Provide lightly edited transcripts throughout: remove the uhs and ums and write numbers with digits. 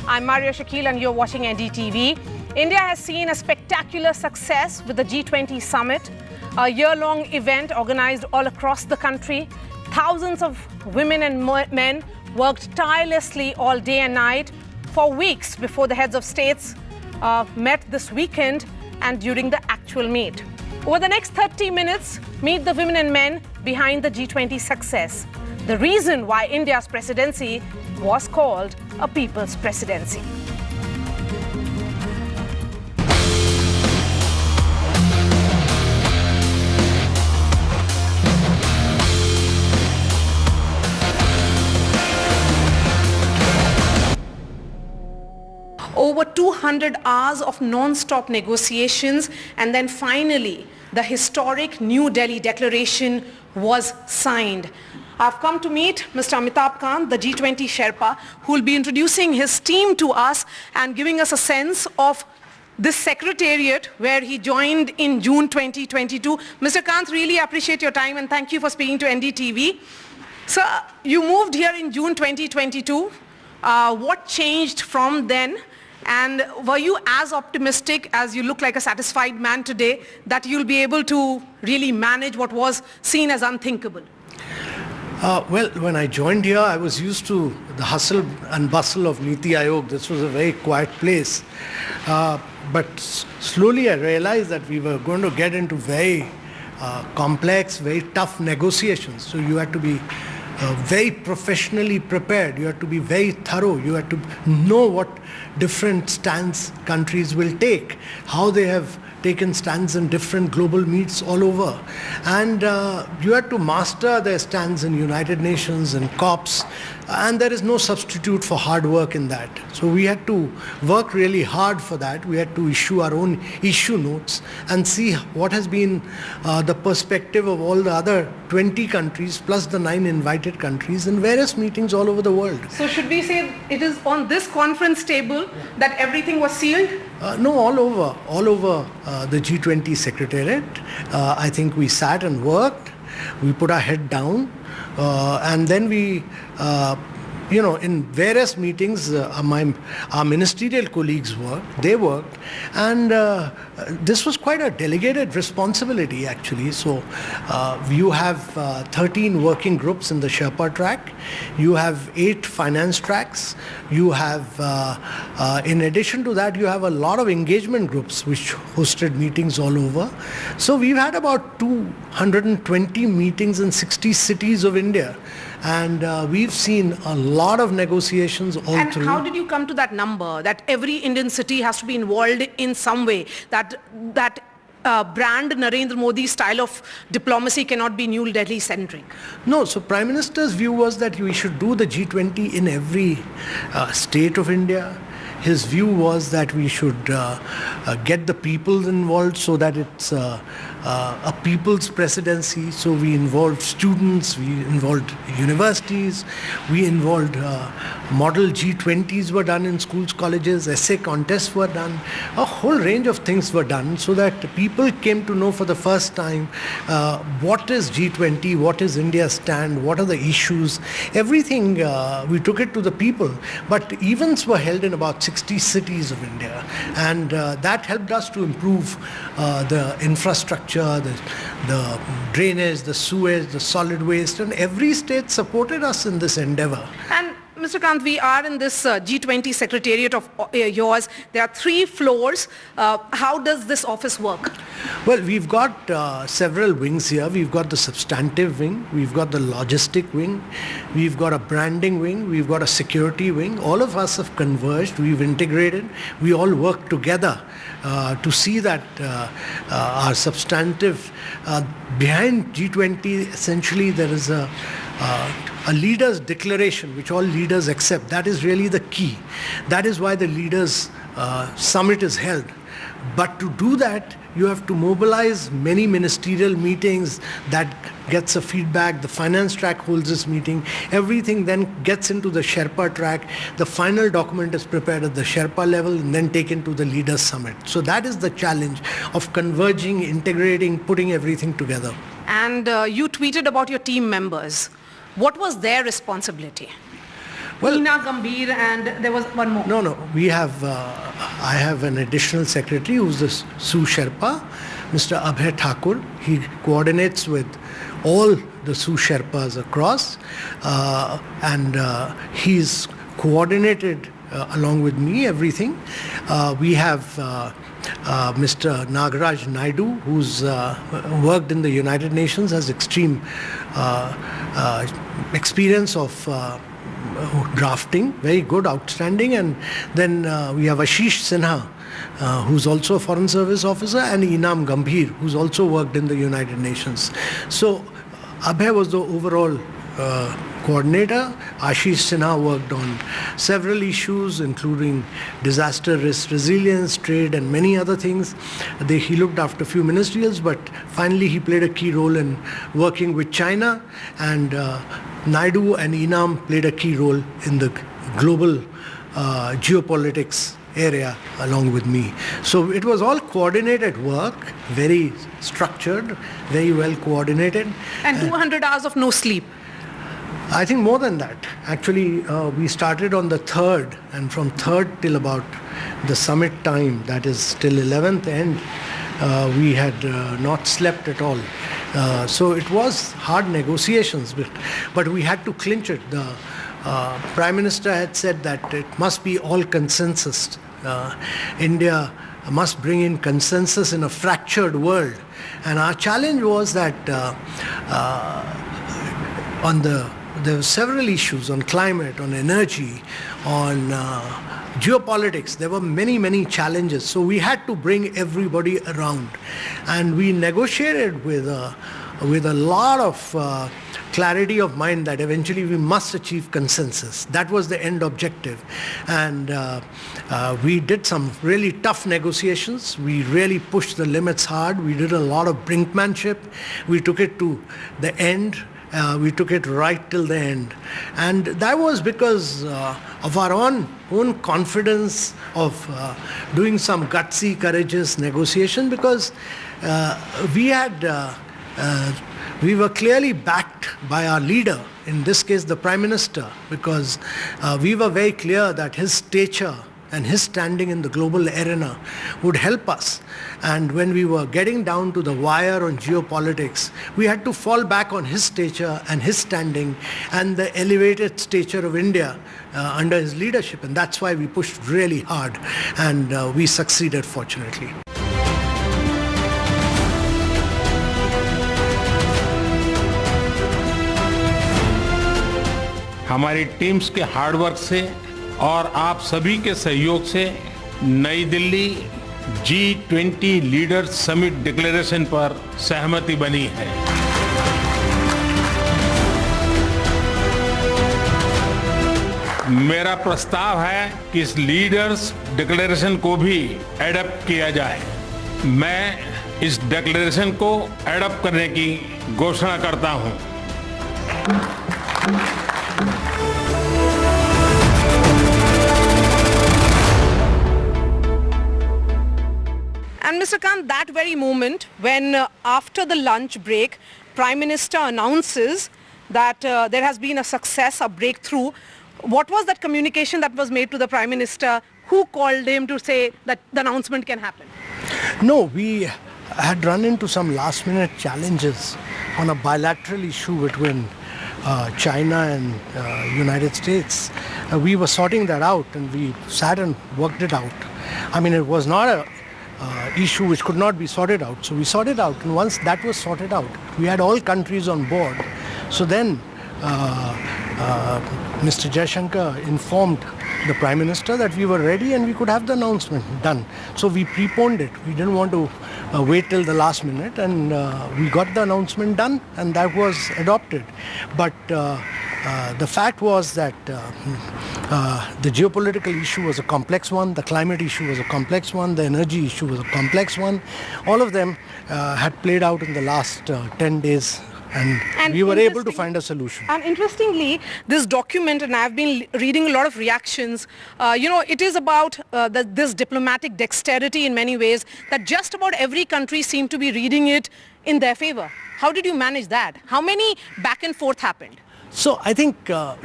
I'm Maria Shakil and you're watching NDTV. India has seen a spectacular success with the G20 summit, a year-long event organized all across the country. Thousands of women and men worked tirelessly all day and night for weeks before the heads of states met this weekend and during the actual meet. Over the next 30 minutes, meet the women and men behind the G20 success. The reason why India's presidency was called a people's presidency. Over 200 hours of non-stop negotiations, and then finally the historic New Delhi Declaration was signed. I've come to meet Mr. Amitabh Kant, the G20 Sherpa, who will be introducing his team to us and giving us a sense of this secretariat where he joined in June 2022. Mr. Kant, really appreciate your time and thank you for speaking to NDTV. Sir, you moved here in June 2022. What changed from then? And were you as optimistic as you look like a satisfied man today that you'll be able to really manage what was seen as unthinkable? Well, when I joined here, I was used to the hustle and bustle of Niti Aayog. This was a very quiet place. But slowly I realized that we were going to get into very complex, very tough negotiations. So you had to be very professionally prepared. You had to be very thorough. You had to know what different stands countries will take, how they have taken stands in different global meets all over. And you had to master their stands in United Nations and COPs, and there is no substitute for hard work in that. So we had to work really hard for that. We had to issue our own issue notes and see what has been the perspective of all the other 20 countries plus the 9 invited countries in various meetings all over the world. So should we say it is on this conference table that everything was sealed? No, all over the G20 secretariat. I think we sat and worked. We put our head down, and then we, in various meetings, our ministerial colleagues worked, and this was quite a delegated responsibility actually. So you have 13 working groups in the Sherpa track, you have 8 finance tracks, you have, in addition to that, you have a lot of engagement groups which hosted meetings all over. So we've had about 220 meetings in 60 cities of India. And we've seen a lot of negotiations all through. And how did you come to that number, that every Indian city has to be involved in some way, that brand Narendra Modi style of diplomacy cannot be New Delhi centric? No, so Prime Minister's view was that we should do the G20 in every state of India. His view was that we should get the people involved so that it's a people's presidency. So we involved students, we involved universities, we involved model G20s were done in schools, colleges, essay contests were done, a whole range of things were done so that people came to know for the first time what is G20, what is India's stand, what are the issues, everything. We took it to the people, but events were held in about 60 cities of India, and that helped us to improve the infrastructure, the drainage, the sewage, the solid waste, and every state supported us in this endeavor. And Mr. Kant, we are in this G20 secretariat of yours. There are 3 floors. How does this office work? Well, we've got several wings here. We've got the substantive wing, we've got the logistic wing, we've got a branding wing, we've got a security wing. All of us have converged, we've integrated, we all work together to see that our substantive, behind G20, essentially there is a leader's declaration which all leaders accept. That is really the key. That is why the leaders summit is held. But to do that, you have to mobilize many ministerial meetings that gets a feedback. The finance track holds this meeting. Everything then gets into the Sherpa track. The final document is prepared at the Sherpa level and then taken to the leaders summit. So that is the challenge of converging, integrating, putting everything together. And you tweeted about your team members. What was their responsibility? Well, Ina Gambhir, and there was one more. No. We have, I have an additional secretary who's the Su Sherpa, Mr. Abhay Thakur. He coordinates with all the Su Sherpas across, and he's coordinated along with me everything. We have Mr. Nagaraj Naidu, who's worked in the United Nations, has extreme experience of drafting, very good, outstanding. And then we have Ashish Sinha, who's also a Foreign Service officer, and Inam Gambhir, who's also worked in the United Nations. So Abhay was the overall coordinator. Ashish Sinha worked on several issues, including disaster risk resilience, trade, and many other things. He looked after a few ministerials, but finally he played a key role in working with China, and Naidu and Inam played a key role in the global geopolitics area along with me. So it was all coordinated work, very structured, very well coordinated. And 200 hours of no sleep. I think more than that. Actually, we started on the 3rd, and from 3rd till about the summit time, that is till 11th end, we had not slept at all. So it was hard negotiations, but we had to clinch it. The Prime Minister had said that it must be all consensus. India must bring in consensus in a fractured world. And our challenge was that there were several issues on climate, on energy, on geopolitics. There were many challenges. So we had to bring everybody around. And we negotiated with a lot of clarity of mind that eventually we must achieve consensus. That was the end objective. And we did some really tough negotiations. We really pushed the limits hard. We did a lot of brinkmanship. We took it to the end. We took it right till the end. And that was because of our own confidence of doing some gutsy, courageous negotiation, because we were clearly backed by our leader, in this case the Prime Minister, because we were very clear that his stature and his standing in the global arena would help us. And when we were getting down to the wire on geopolitics, we had to fall back on his stature and his standing and the elevated stature of India under his leadership. And that's why we pushed really hard, and we succeeded, fortunately. हमारी teams के hard work से और आप सभी के सहयोग से नई Delhi G20 leaders summit declaration पर सहमति बनी है। मेरा प्रस्ताव है कि इस लीडर्स डिक्लेरेशन को भी एडॉप्ट किया जाए। मैं इस डिक्लेरेशन को एडॉप्ट करने की घोषणा करता हूं। And Mr. Kant, that very moment when after the lunch break, Prime Minister announces that there has been a success, a breakthrough, what was that communication that was made to the Prime Minister? Who called him to say that the announcement can happen? No, we had run into some last minute challenges on a bilateral issue between China and United States. We were sorting that out, and we sat and worked it out. I mean, it was not a issue which could not be sorted out. So we sorted out, and once that was sorted out, we had all countries on board. So then Mr. Jaishankar informed the Prime Minister that we were ready and we could have the announcement done. So we preponed it. We didn't want to wait till the last minute, and we got the announcement done, and that was adopted. But the fact was that the geopolitical issue was a complex one, the climate issue was a complex one, the energy issue was a complex one. All of them had played out in the last 10 days. And we were able to find a solution. And interestingly, this document, and I've been reading a lot of reactions, it is about this diplomatic dexterity in many ways, that just about every country seemed to be reading it in their favor. How did you manage that? How many back and forth happened? So I think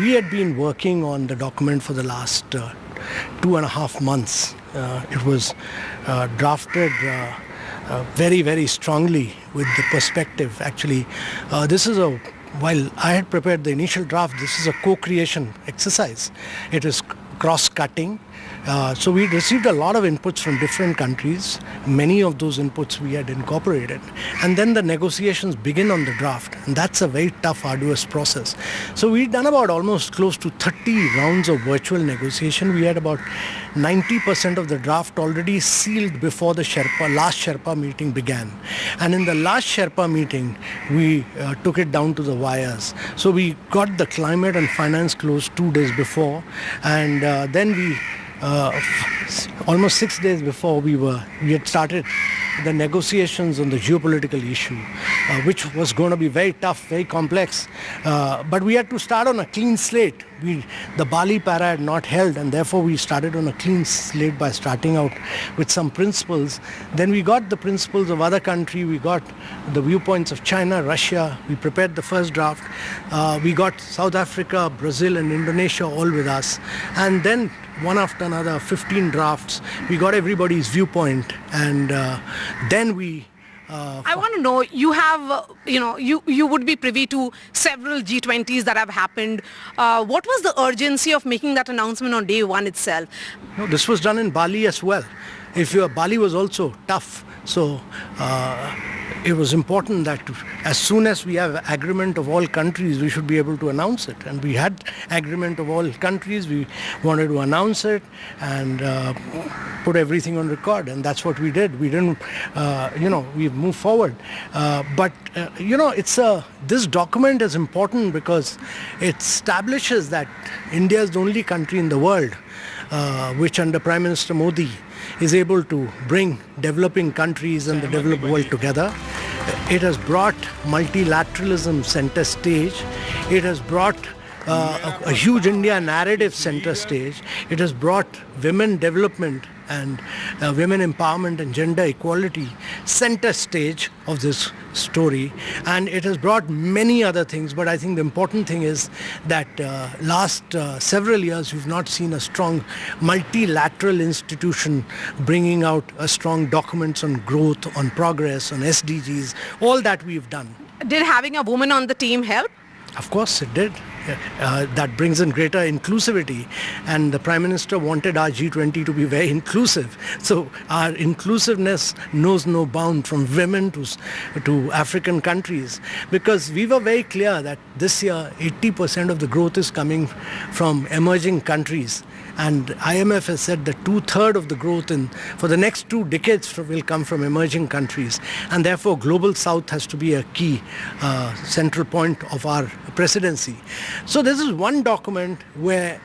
we had been working on the document for the last 2.5 months. It was drafted very, very strongly with the perspective. Actually, while I had prepared the initial draft, this is a co-creation exercise. It is cross-cutting. So we received a lot of inputs from different countries. Many of those inputs we had incorporated. And then the negotiations begin on the draft. And that's a very tough, arduous process. So we'd done about almost close to 30 rounds of virtual negotiation. We had about 90% of the draft already sealed before the last Sherpa meeting began. And in the last Sherpa meeting, we took it down to the wires. So we got the climate and finance closed 2 days before. And then we almost 6 days before we had started the negotiations on the geopolitical issue, which was going to be very tough, very complex. But we had to start on a clean slate. The Bali para had not held, and therefore we started on a clean slate by starting out with some principles. Then we got the principles of other countries. We got the viewpoints of China, Russia. We prepared the first draft. We got South Africa, Brazil, and Indonesia all with us. And then one after another, 15 drafts. We got everybody's viewpoint, and then we I want to know, you have, you would be privy to several G20s that have happened. What was the urgency of making that announcement on day one itself? No, this was done in Bali as well. Bali was also tough. So it was important that as soon as we have agreement of all countries, we should be able to announce it. And we had agreement of all countries. We wanted to announce it and put everything on record. And that's what we did. We didn't, we moved forward. This document is important because it establishes that India is the only country in the world which under Prime Minister Modi is able to bring developing countries and the developed world together. It has brought multilateralism center stage. It has brought a huge India narrative center stage. It has brought women development and women empowerment and gender equality center stage of this story, and it has brought many other things. But I think the important thing is that last several years we've not seen a strong multilateral institution bringing out a strong documents on growth, on progress, on SDGs, all that we've done. Did having a woman on the team help? Of course it did. That brings in greater inclusivity, and the Prime Minister wanted our G20 to be very inclusive. So our inclusiveness knows no bound, from women to African countries, because we were very clear that this year 80% of the growth is coming from emerging countries. And IMF has said that 2/3 of the growth for the next 2 decades will come from emerging countries. And therefore, Global South has to be a key central point of our presidency. So this is one document where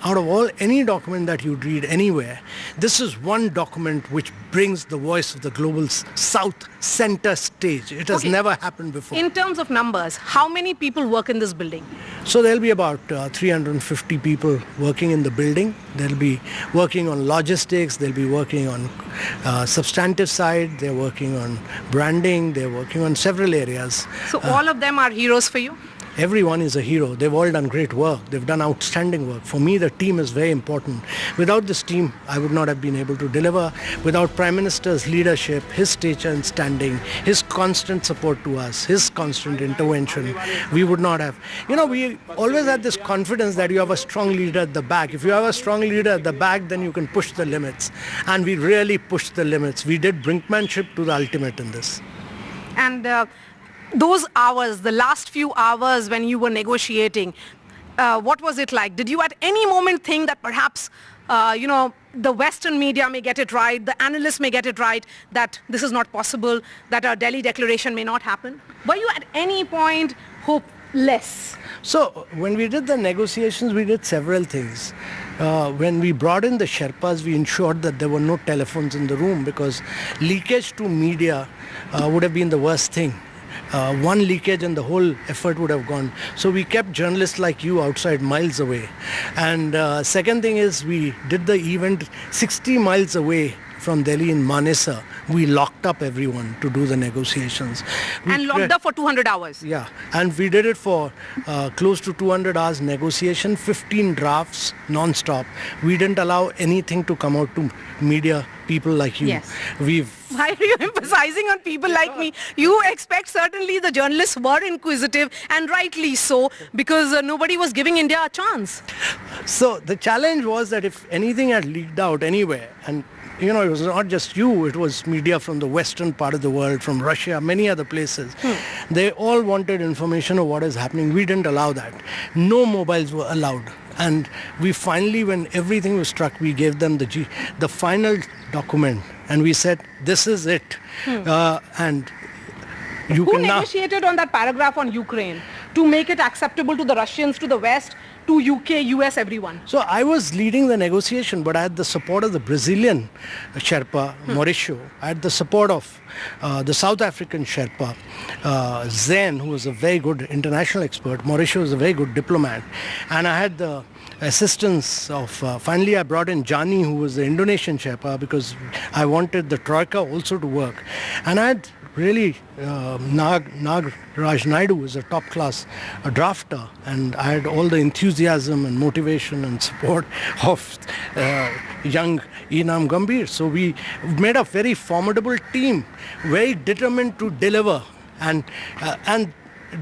out of any document that you'd read anywhere, this is one document which brings the voice of the Global South center stage. It has never happened before. In terms of numbers, how many people work in this building? So there'll be about 350 people working in the building. They'll be working on logistics, they'll be working on substantive side, they're working on branding, they're working on several areas. So all of them are heroes for you? Everyone is a hero. They've all done great work. They've done outstanding work. For me, the team is very important. Without this team, I would not have been able to deliver. Without Prime Minister's leadership, his stature and standing, his constant support to us, his constant intervention, we would not have. We always had this confidence that you have a strong leader at the back. If you have a strong leader at the back, then you can push the limits. And we really pushed the limits. We did brinkmanship to the ultimate in this. And those hours, the last few hours when you were negotiating, what was it like? Did you at any moment think that perhaps, the Western media may get it right, the analysts may get it right, that this is not possible, that our Delhi declaration may not happen? Were you at any point hopeless? So when we did the negotiations, we did several things. When we brought in the Sherpas, we ensured that there were no telephones in the room, because leakage to media would have been the worst thing. One leakage and the whole effort would have gone. So we kept journalists like you outside, miles away. And second thing is, we did the event 60 miles away from Delhi in Manesar, we locked up everyone to do the negotiations. And locked up for 200 hours. Yeah, and we did it for close to 200 hours negotiation, 15 drafts non-stop. We didn't allow anything to come out to media people like you. Yes. Why are you emphasizing on people like me? You expect certainly the journalists were inquisitive, and rightly so, because nobody was giving India a chance. So the challenge was that if anything had leaked out anywhere, and it was not just you, it was media from the western part of the world, from Russia, many other places. They all wanted information of what is happening. We didn't allow that. No mobiles were allowed. And we finally, when everything was struck, we gave them the final document, and we said, this is it. And you Who can negotiated on that paragraph on Ukraine to make it acceptable to the Russians, to the West, to UK, US, everyone? So I was leading the negotiation, but I had the support of the Brazilian Sherpa, Mauricio. I had the support of the South African Sherpa, Zen, who was a very good international expert. Mauricio was a very good diplomat. And I had the assistance of, finally I brought in Jani, who was the Indonesian Sherpa, because I wanted the Troika also to work. And I had really Nagraj Naidu was a top-class drafter, and I had all the enthusiasm and motivation and support of young Enam Gambhir. So we made a very formidable team, very determined to deliver, and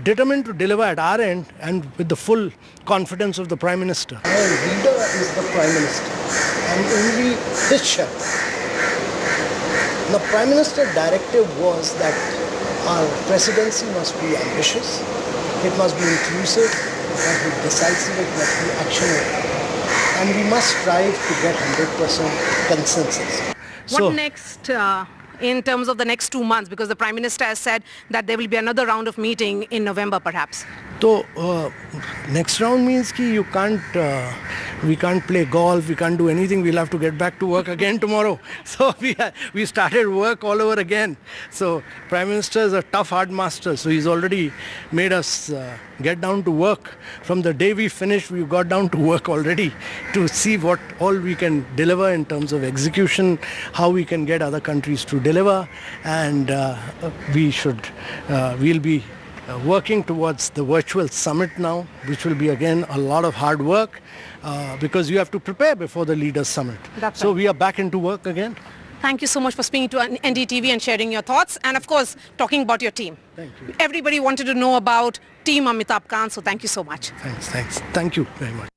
determined to deliver at our end, and with the full confidence of the Prime Minister. Our leader is the Prime Minister, and only his Sherpa. The Prime Minister's directive was that our presidency must be ambitious, it must be inclusive, it must be decisive, it must be actionable, and we must strive to get 100% consensus. What next in terms of the next 2 months? Because the Prime Minister has said that there will be another round of meeting in November perhaps. So next round means ki we can't play golf, we can't do anything. We'll have to get back to work again tomorrow. So we started work all over again. So Prime Minister is a tough hard master. So he's already made us get down to work. From the day we finished, we got down to work already to see what all we can deliver in terms of execution, how we can get other countries to deliver, and we'll be working towards the virtual summit now, which will be again a lot of hard work because you have to prepare before the leaders summit. So we are back into work again. Thank you so much for speaking to NDTV and sharing your thoughts, and of course talking about your team. Thank you. Everybody wanted to know about Team Amitabh Kant, so thank you so much. Thanks. Thank you very much.